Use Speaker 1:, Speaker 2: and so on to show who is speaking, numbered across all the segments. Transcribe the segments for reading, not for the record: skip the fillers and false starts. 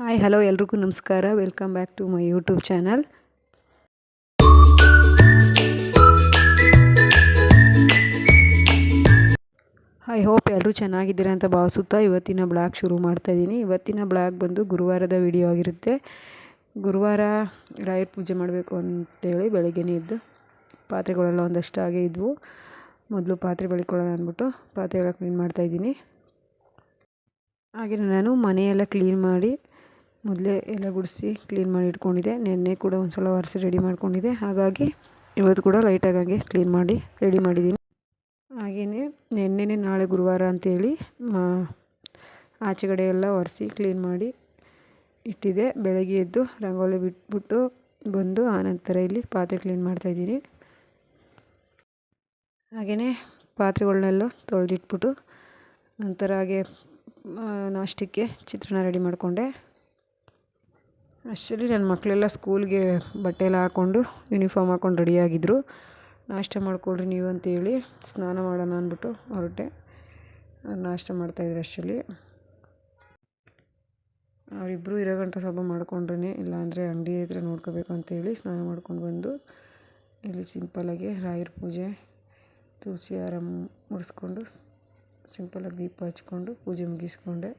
Speaker 1: Hi hello ಎಲ್ರಿಗೂ ನಮಸ್ಕಾರ. Welcome back to my YouTube channel. I hope ಎಲ್ಲರೂ ಚೆನ್ನಾಗಿದ್ದೀರಾ ಅಂತ ಭಾವಿಸುತ್ತಾ ಇವತ್ತಿನ ಬ್ಲಾಗ್ ಶುರು ಮಾಡ್ತಾಯಿದ್ದೀನಿ. ಇವತ್ತಿನ ಬ್ಲಾಗ್ ಬಂದು ಗುರುವಾರದ ವಿಡಿಯೋ ಆಗಿರುತ್ತೆ. ಗುರುವಾರ ರಾಯರ ಪೂಜೆ ಮಾಡಬೇಕು ಅಂತೇಳಿ ಬೆಳಗ್ಗೆನೇ ಇದ್ದು ಪಾತ್ರೆಗಳೆಲ್ಲ ಒಂದಷ್ಟು ಹಾಗೆ ಇದ್ವು. ಮೊದಲು ಪಾತ್ರೆ ಬೆಳ್ಕೊಳ್ಳೋಣ ಅಂದ್ಬಿಟ್ಟು ಪಾತ್ರೆಗಳ ಕ್ಲೀನ್ ಮಾಡ್ತಾಯಿದ್ದೀನಿ. ಹಾಗೆ ನಾನು ಮನೆಯೆಲ್ಲ ಕ್ಲೀನ್ ಮಾಡಿ ಮೊದಲೇ ಎಲ್ಲ ಗುಡಿಸಿ ಕ್ಲೀನ್ ಮಾಡಿ ಇಟ್ಕೊಂಡಿದ್ದೆ. ನೆನ್ನೆ ಕೂಡ ಒಂದು ಸಲ ಒರೆಸಿ ರೆಡಿ ಮಾಡ್ಕೊಂಡಿದ್ದೆ. ಹಾಗಾಗಿ ಇವತ್ತು ಕೂಡ ಲೈಟಾಗಿ ಹಾಗೆ ಕ್ಲೀನ್ ಮಾಡಿ ರೆಡಿ ಮಾಡಿದ್ದೀನಿ. ಹಾಗೆಯೇ ನೆನ್ನೆನೇ ನಾಳೆ ಗುರುವಾರ ಅಂತೇಳಿ ಆಚೆಗಡೆ ಎಲ್ಲ ಒರೆಸಿ ಕ್ಲೀನ್ ಮಾಡಿ ಇಟ್ಟಿದ್ದೆ. ಬೆಳಗ್ಗೆ ಎದ್ದು ರಂಗೋಲಿ ಬಿಟ್ಬಿಟ್ಟು ಬಂದು ಆನಂತರ ಇಲ್ಲಿ ಪಾತ್ರೆ ಕ್ಲೀನ್ ಮಾಡ್ತಾಯಿದ್ದೀನಿ. ಹಾಗೆಯೇ ಪಾತ್ರೆಗಳನ್ನೆಲ್ಲ ತೊಳೆದಿಟ್ಬಿಟ್ಟು ನಂತರ ಹಾಗೆ ನಾಷ್ಟಕ್ಕೆ ಚಿತ್ರಾನ್ನ ರೆಡಿ ಮಾಡಿಕೊಂಡೆ. ಆ್ಯಕ್ಚುಲಿ ನನ್ನ ಮಕ್ಕಳೆಲ್ಲ ಸ್ಕೂಲ್ಗೆ ಬಟ್ಟೆ ಎಲ್ಲ ಹಾಕ್ಕೊಂಡು ಯೂನಿಫಾರ್ಮ್ ಹಾಕ್ಕೊಂಡು ರೆಡಿಯಾಗಿದ್ದರು. ನಾಷ್ಟ ಮಾಡ್ಕೊಳ್ರಿ ನೀವು ಅಂತೇಳಿ ಸ್ನಾನ ಮಾಡೋಣ ಅಂದ್ಬಿಟ್ಟು ಹೊರಟೆ. ನಾಷ್ಟ ಮಾಡ್ತಾಯಿದ್ರು. ಆ್ಯಕ್ಚುಲಿ ಅವರಿಬ್ಬರು ಇರೋ ಗಂಟೆ ಸ್ವಲ್ಪ ಮಾಡ್ಕೊಂಡ್ರೆ ಇಲ್ಲಾಂದರೆ ಅಂಗಡಿ ಹತ್ರ ನೋಡ್ಕೋಬೇಕು ಅಂತೇಳಿ ಸ್ನಾನ ಮಾಡ್ಕೊಂಡು ಬಂದು ಇಲ್ಲಿ ಸಿಂಪಲ್ಲಾಗಿ ರಾಯರ ಪೂಜೆ ತುಳಸಿ ಹಾರ ಮುಡಿಸ್ಕೊಂಡು ಸಿಂಪಲಾಗಿ ದೀಪ ಹಚ್ಕೊಂಡು ಪೂಜೆ ಮುಗಿಸ್ಕೊಂಡೆ.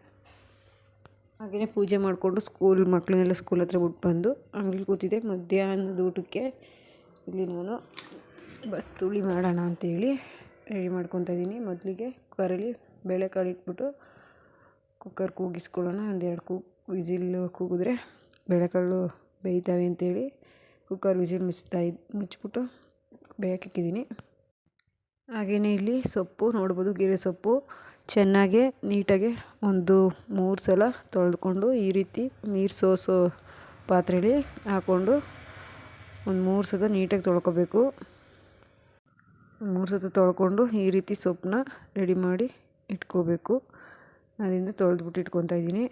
Speaker 1: ಹಾಗೆಯೇ ಪೂಜೆ ಮಾಡಿಕೊಂಡು ಮಕ್ಕಳನ್ನೆಲ್ಲ ಸ್ಕೂಲ್ ಹತ್ರ ಬಿಟ್ಟು ಬಂದು ಅಂಗಡಿಲಿ ಕೂತಿದ್ದೆ. ಮಧ್ಯಾಹ್ನದ ಊಟಕ್ಕೆ ಇಲ್ಲಿ ನಾನು ಬಸ್ತುಳಿ ಮಾಡೋಣ ಅಂತೇಳಿ ರೆಡಿ ಮಾಡ್ಕೊತಾ ಇದ್ದೀನಿ. ಮೊದಲಿಗೆ ಕುಕ್ಕರಲ್ಲಿ ಬೇಳೆಕಾಳು ಇಟ್ಬಿಟ್ಟು ಕುಕ್ಕರ್ ಕೂಗಿಸ್ಕೊಳ್ಳೋಣ. ಒಂದೆರಡು ವಿಸಿಲ್ ಕೂಗಿದ್ರೆ ಬೇಳೆಕಾಳು ಬೇಯ್ತಾವೆ ಅಂತೇಳಿ ಕುಕ್ಕರ್ ವಿಸಿಲ್ ಮುಚ್ಚಿಬಿಟ್ಟು ಬೇಯಕ್ಕಿದ್ದೀನಿ. ಹಾಗೆಯೇ ಇಲ್ಲಿ ಸೊಪ್ಪು ನೋಡ್ಬೋದು, ಗೆರೆ ಸೊಪ್ಪು ಚೆನ್ನಾಗಿ ನೀಟಾಗಿ ಒಂದು 3 ಸಲ ತೊಳೆದುಕೊಂಡು ಈ ರೀತಿ ನೀರು ಸೋಸೋ ಪಾತ್ರೆಯಲ್ಲಿ ಹಾಕ್ಕೊಂಡು ಒಂದು 3 ಸಲ ನೀಟಾಗಿ ತೊಳ್ಕೊಬೇಕು. 3 ಸಲ ತೊಳ್ಕೊಂಡು ಈ ರೀತಿ ಸೊಪ್ಪನ್ನ ರೆಡಿ ಮಾಡಿ ಇಟ್ಕೋಬೇಕು. ಅದರಿಂದ ತೊಳೆದ್ಬಿಟ್ಟು ಇಟ್ಕೊತಾ ಇದ್ದೀನಿ.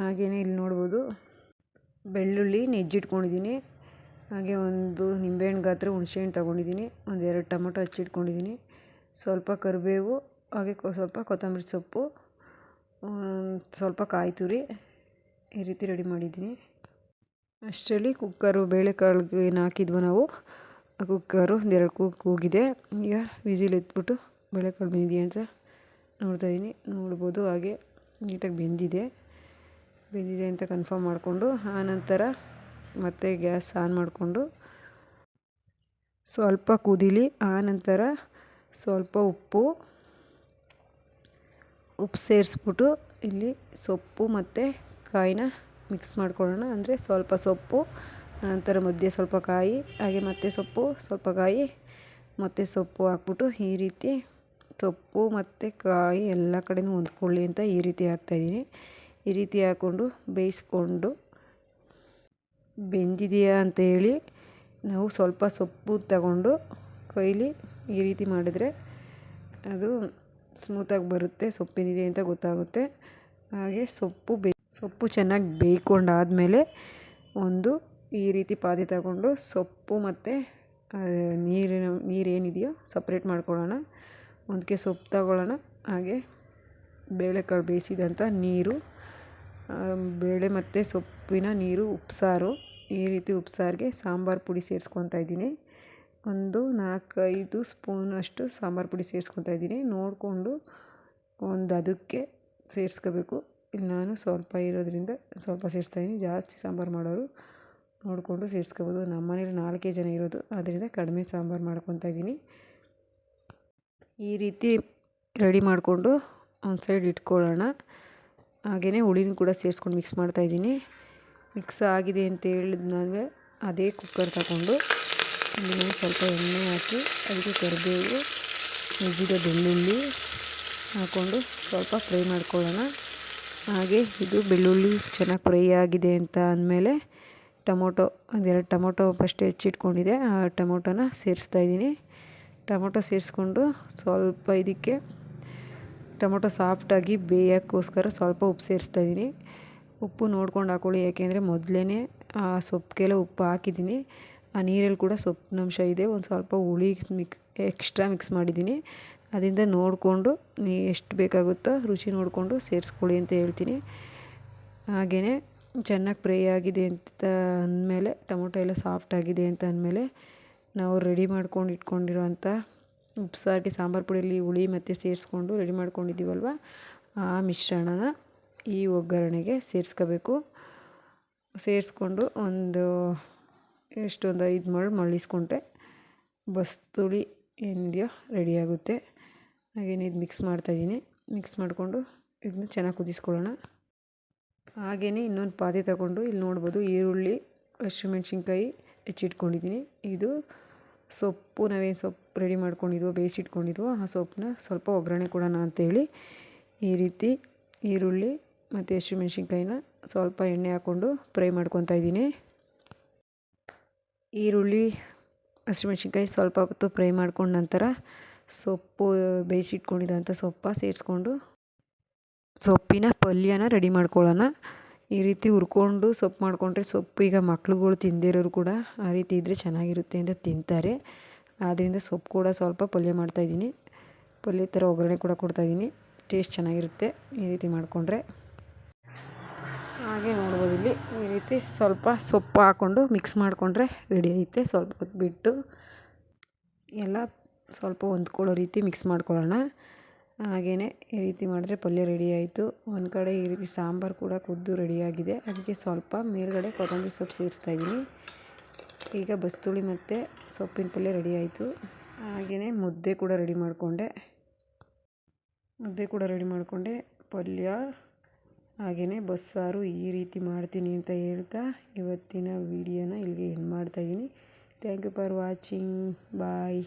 Speaker 1: ಹಾಗೆಯೇ ಇಲ್ಲಿ ನೋಡ್ಬೋದು ಬೆಳ್ಳುಳ್ಳಿ ನೆಜ್ಜಿಟ್ಕೊಂಡಿದ್ದೀನಿ. ಹಾಗೆ ಒಂದು ನಿಂಬೆಹಣ್ಣು ಗಾತ್ರ ಹುಣಸೆಹಣ್ಣು ತೊಗೊಂಡಿದ್ದೀನಿ. 1-2 ಟೊಮೊಟೊ ಹಚ್ಚಿಟ್ಕೊಂಡಿದ್ದೀನಿ. ಸ್ವಲ್ಪ ಕರಿಬೇವು, ಹಾಗೆ ಸ್ವಲ್ಪ ಕೊತ್ತಂಬರಿ ಸೊಪ್ಪು, ಸ್ವಲ್ಪ ಕಾಯಿ ತುರಿ ಈ ರೀತಿ ರೆಡಿ ಮಾಡಿದ್ದೀನಿ. ಅಷ್ಟರಲ್ಲಿ ಕುಕ್ಕರು ಬೇಳೆಕಾಳಿಗೆ ಏನು ಹಾಕಿದ್ವೋ ನಾವು ಆ ಕುಕ್ಕರು 1-2 ಕೂಗಿದೆ. ಈಗ ವಿಸಿಲ್ ಎತ್ಬಿಟ್ಟು ಬೇಳೆಕಾಳು ಬೆಂದಿದೆಯಾ ಅಂತ ನೋಡ್ತಾಯಿದ್ದೀನಿ. ನೋಡ್ಬೋದು ಹಾಗೆ ನೀಟಾಗಿ ಬೆಂದಿದೆ ಅಂತ ಕನ್ಫರ್ಮ್ ಮಾಡಿಕೊಂಡು ಆನಂತರ ಮತ್ತೆ ಗ್ಯಾಸ್ ಆನ್ ಮಾಡಿಕೊಂಡು ಸ್ವಲ್ಪ ಕುದೀಲಿ. ಆನಂತರ ಸ್ವಲ್ಪ ಉಪ್ಪು ಸೇರಿಸ್ಬಿಟ್ಟು ಇಲ್ಲಿ ಸೊಪ್ಪು ಮತ್ತು ಕಾಯಿನ ಮಿಕ್ಸ್ ಮಾಡ್ಕೊಳ್ಳೋಣ. ಅಂದರೆ ಸ್ವಲ್ಪ ಸೊಪ್ಪು, ನಂತರ ಮಧ್ಯೆ ಸ್ವಲ್ಪ ಕಾಯಿ, ಹಾಗೆ ಮತ್ತೆ ಸೊಪ್ಪು, ಸ್ವಲ್ಪ ಕಾಯಿ, ಮತ್ತು ಸೊಪ್ಪು ಹಾಕ್ಬಿಟ್ಟು ಈ ರೀತಿ ಸೊಪ್ಪು ಮತ್ತು ಕಾಯಿ ಎಲ್ಲ ಕಡೆನೂ ಹೊಂದ್ಕೊಳ್ಳಿ ಅಂತ ಈ ರೀತಿ ಹಾಕ್ತಾಯಿದ್ದೀನಿ. ಈ ರೀತಿ ಹಾಕ್ಕೊಂಡು ಬೇಯಿಸ್ಕೊಂಡು ಬೆಂದಿದೆಯಾ ಅಂತ ಹೇಳಿ ನಾವು ಸ್ವಲ್ಪ ಸೊಪ್ಪು ತಗೊಂಡು ಕೈಲಿ ಈ ರೀತಿ ಮಾಡಿದ್ರೆ ಅದು ಸ್ಮೂತಾಗಿ ಬರುತ್ತೆ, ಸೊಪ್ಪು ಬೆಂದಿದೆ ಅಂತ ಗೊತ್ತಾಗುತ್ತೆ. ಹಾಗೆ ಸೊಪ್ಪು ಚೆನ್ನಾಗಿ ಬೇಯ್ಕೊಂಡಾದಮೇಲೆ ಒಂದು ಈ ರೀತಿ ಪಾತ್ರೆ ತಗೊಂಡು ಸೊಪ್ಪು ಮತ್ತು ನೀರೇನಿದೆಯೋ ಸಪ್ರೇಟ್ ಮಾಡ್ಕೊಳ್ಳೋಣ. ಒಂದಕ್ಕೆ ಸೊಪ್ಪು ತಗೊಳ್ಳೋಣ, ಹಾಗೆ ಬೇಳೆಕಾಳು ಬೇಯಿಸಿದಂಥ ನೀರು, ಬೇಳೆ ಮತ್ತು ಸೊಪ್ಪಿನ ನೀರು, ಉಪ್ಸಾರು, ಈ ರೀತಿ ಉಪ್ಸಾರಿಗೆ ಸಾಂಬಾರು ಪುಡಿ ಸೇರಿಸ್ಕೊತಾ ಇದ್ದೀನಿ. ಒಂದು 4-5 ಸ್ಪೂನಷ್ಟು ಸಾಂಬಾರು ಪುಡಿ ಸೇರಿಸ್ಕೊತಾ ಇದ್ದೀನಿ. ನೋಡಿಕೊಂಡು ಒಂದು ಅದಕ್ಕೆ ಸೇರಿಸ್ಕೋಬೇಕು. ಇಲ್ಲಿ ನಾನು ಸ್ವಲ್ಪ ಇರೋದ್ರಿಂದ ಸ್ವಲ್ಪ ಸೇರಿಸ್ತಾಯಿದ್ದೀನಿ. ಜಾಸ್ತಿ ಸಾಂಬಾರು ಮಾಡೋರು ನೋಡಿಕೊಂಡು ಸೇರಿಸ್ಕೋಬೋದು. ನಮ್ಮ ಮನೇಲಿ 4 ಜನ ಇರೋದು, ಅದರಿಂದ ಕಡಿಮೆ ಸಾಂಬಾರು ಮಾಡ್ಕೊತಾ ಇದ್ದೀನಿ. ಈ ರೀತಿ ರೆಡಿ ಮಾಡಿಕೊಂಡು ಒಂದು ಸೈಡ್ ಇಟ್ಕೊಳ್ಳೋಣ. ಹಾಗೆಯೇ ಹುಳಿನೂ ಕೂಡ ಸೇರಿಸ್ಕೊಂಡು ಮಿಕ್ಸ್ ಮಾಡ್ತಾಯಿದ್ದೀನಿ. ಮಿಕ್ಸ್ ಆಗಿದೆ ಅಂತ ಹೇಳಿದ್ಮೇಲೆ ಅದೇ ಕುಕ್ಕರ್ ತಗೊಂಡು ಇಲ್ಲಿ ಸ್ವಲ್ಪ ಎಣ್ಣೆ ಹಾಕಿ ಅದಕ್ಕೆ ಕರಿಬೇವು, ನೆಜ್ಜಿದ ಬೆಳ್ಳುಳ್ಳಿ ಹಾಕ್ಕೊಂಡು ಸ್ವಲ್ಪ ಫ್ರೈ ಮಾಡ್ಕೊಳ್ಳೋಣ. ಹಾಗೆ ಇದು ಬೆಳ್ಳುಳ್ಳಿ ಚೆನ್ನಾಗಿ ಫ್ರೈ ಆಗಿದೆ ಅಂತ ಅಂದಮೇಲೆ ಟೊಮೊಟೊ 1-2 ಟೊಮೊಟೊ ಫಸ್ಟ್ ಹೆಚ್ಚಿಟ್ಕೊಂಡಿದ್ದೆ, ಆ ಟೊಮೊಟೊನ ಸೇರಿಸ್ತಾಯಿದ್ದೀನಿ. ಟೊಮೊಟೊ ಸೇರಿಸ್ಕೊಂಡು ಸ್ವಲ್ಪ ಇದಕ್ಕೆ ಟೊಮೊಟೊ ಸಾಫ್ಟಾಗಿ ಬೇಯೋಕ್ಕೋಸ್ಕರ ಸ್ವಲ್ಪ ಉಪ್ಪು ಸೇರಿಸ್ತಾಯಿದ್ದೀನಿ. ಉಪ್ಪು ನೋಡ್ಕೊಂಡು ಹಾಕ್ಕೊಳ್ಳಿ, ಯಾಕೆಂದರೆ ಮೊದಲೇ ಆ ಸೊಪ್ಪಿಗೆಲ್ಲ ಉಪ್ಪು ಹಾಕಿದ್ದೀನಿ. ಆ ನೀರಲ್ಲಿ ಕೂಡ ಸೊಪ್ಪಿನಂಶ ಇದೆ. ಒಂದು ಸ್ವಲ್ಪ ಹುಳಿ ಎಕ್ಸ್ಟ್ರಾ ಮಿಕ್ಸ್ ಮಾಡಿದ್ದೀನಿ. ಅದರಿಂದ ನೋಡಿಕೊಂಡು ಎಷ್ಟು ಬೇಕಾಗುತ್ತೋ ರುಚಿ ನೋಡಿಕೊಂಡು ಸೇರಿಸ್ಕೊಳ್ಳಿ ಅಂತ ಹೇಳ್ತೀನಿ. ಹಾಗೆಯೇ ಚೆನ್ನಾಗಿ ಫ್ರೈ ಆಗಿದೆ ಅಂತ ಅಂದಮೇಲೆ ಟೊಮೊಟೊ ಎಲ್ಲ ಸಾಫ್ಟ್ ಆಗಿದೆ ಅಂತ ಅಂದಮೇಲೆ ನಾವು ರೆಡಿ ಮಾಡ್ಕೊಂಡು ಇಟ್ಕೊಂಡಿರೋಂಥ ಉಪ್ಸಾರಿಗೆ ಸಾಂಬಾರು ಪುಡಿಯಲ್ಲಿ ಹುಳಿ ಮತ್ತು ಸೇರಿಸ್ಕೊಂಡು ರೆಡಿ ಮಾಡ್ಕೊಂಡಿದ್ದೀವಲ್ವ ಆ ಮಿಶ್ರಣನ ಈ ಒಗ್ಗರಣೆಗೆ ಸೇರಿಸ್ಕೋಬೇಕು. ಸೇರಿಸ್ಕೊಂಡು ಒಂದು 5 ಮರಳಿಸ್ಕೊಂಡ್ರೆ ಬಸ್ತುಳಿ ಏನಿದೆಯೋ ರೆಡಿಯಾಗುತ್ತೆ. ಹಾಗೆಯೇ ಇದು ಮಿಕ್ಸ್ ಮಾಡ್ತಾಯಿದ್ದೀನಿ. ಮಿಕ್ಸ್ ಮಾಡಿಕೊಂಡು ಇದನ್ನ ಚೆನ್ನಾಗಿ ಕುದಿಸ್ಕೊಳ್ಳೋಣ. ಹಾಗೆಯೇ ಇನ್ನೊಂದು ಪಾತ್ರೆ ತಗೊಂಡು ಇಲ್ಲಿ ನೋಡ್ಬೋದು ಈರುಳ್ಳಿ, ಹಸಿಮೆಣ್ಸಿನ್ಕಾಯಿ ಹೆಚ್ಚಿಟ್ಕೊಂಡಿದ್ದೀನಿ. ಇದು ಸೊಪ್ಪು, ನಾವೇನು ಸೊಪ್ಪು ರೆಡಿ ಮಾಡ್ಕೊಂಡಿದ್ವೋ ಬೇಯಿಸಿಟ್ಕೊಂಡಿದ್ವೋ ಆ ಸೊಪ್ಪನ್ನ ಸ್ವಲ್ಪ ಒಗ್ಗರಣೆ ಕೊಡೋಣ ಅಂತೇಳಿ ಈ ರೀತಿ ಈರುಳ್ಳಿ ಮತ್ತು ಹಸಿಮೆಣ್ಸಿನ್ಕಾಯಿನ ಸ್ವಲ್ಪ ಎಣ್ಣೆ ಹಾಕ್ಕೊಂಡು ಫ್ರೈ ಮಾಡ್ಕೊತಾ ಇದ್ದೀನಿ. ಈರುಳ್ಳಿ, ಹಸಿಮೆಣ್ಸಿನ್ಕಾಯಿ ಸ್ವಲ್ಪ ಹೊತ್ತು ಫ್ರೈ ಮಾಡ್ಕೊಂಡು ನಂತರ ಸೊಪ್ಪು ಬೇಯಿಸಿಟ್ಕೊಂಡಿದ್ದಂಥ ಸೇರಿಸ್ಕೊಂಡು ಸೊಪ್ಪಿನ ಪಲ್ಯನ ರೆಡಿ ಮಾಡ್ಕೊಳ್ಳೋಣ. ಈ ರೀತಿ ಹುರ್ಕೊಂಡು ಸೊಪ್ಪು ಮಾಡಿಕೊಂಡ್ರೆ ಸೊಪ್ಪು ಈಗ ಮಕ್ಳುಗಳು ತಿಂದಿರೋರು ಕೂಡ ಆ ರೀತಿ ಇದ್ದರೆ ಚೆನ್ನಾಗಿರುತ್ತೆ ಅಂತ ತಿಂತಾರೆ. ಆದ್ದರಿಂದ ಸೊಪ್ಪು ಕೂಡ ಸ್ವಲ್ಪ ಪಲ್ಯ ಮಾಡ್ತಾಯಿದ್ದೀನಿ. ಪಲ್ಯ ಥರ ಒಗ್ಗರಣೆ ಕೂಡ ಕೊಡ್ತಾಯಿದ್ದೀನಿ. ಟೇಸ್ಟ್ ಚೆನ್ನಾಗಿರುತ್ತೆ ಈ ರೀತಿ ಮಾಡಿಕೊಂಡ್ರೆ. ಹಾಗೆ ನೋಡ್ಬೋದು ಇಲ್ಲಿ ಈ ರೀತಿ ಸ್ವಲ್ಪ ಸೊಪ್ಪು ಹಾಕ್ಕೊಂಡು ಮಿಕ್ಸ್ ಮಾಡಿಕೊಂಡ್ರೆ ರೆಡಿ ಐತೆ. ಸ್ವಲ್ಪ ಹೊತ್ತು ಬಿಟ್ಟು ಎಲ್ಲ ಸ್ವಲ್ಪ ಹೊಂದ್ಕೊಳ್ಳೋ ರೀತಿ ಮಿಕ್ಸ್ ಮಾಡ್ಕೊಳ್ಳೋಣ. ಹಾಗೆಯೇ ಈ ರೀತಿ ಮಾಡಿದ್ರೆ ಪಲ್ಯ ರೆಡಿ ಆಯಿತು. ಒಂದು ಕಡೆ ಈ ರೀತಿ ಸಾಂಬಾರು ಕೂಡ ಕುದ್ದು ರೆಡಿಯಾಗಿದೆ. ಅದಕ್ಕೆ ಸ್ವಲ್ಪ ಮೇಲ್ಗಡೆ ಕೊತ್ತಂಬರಿ ಸೊಪ್ಪು ಸೇರಿಸ್ತಾಯಿದ್ದೀನಿ. ಈಗ ಬಸ್ತುಳಿ ಮತ್ತು ಸೊಪ್ಪಿನ ಪಲ್ಯ ರೆಡಿ ಆಯಿತು. ಹಾಗೆಯೇ ಮುದ್ದೆ ಕೂಡ ರೆಡಿ ಮಾಡಿಕೊಂಡೆ. ಪಲ್ಯ ಹಾಗೆಯೇ ಬಸ್ಸಾರು ಈ ರೀತಿ ಮಾಡ್ತೀನಿ ಅಂತ ಹೇಳ್ತಾ ಇವತ್ತಿನ ವಿಡಿಯೋನ ಇಲ್ಲಿಗೆ ಎಂಡ್ ಮಾಡ್ತಾಯಿದ್ದೀನಿ. Thank you for watching. Bye.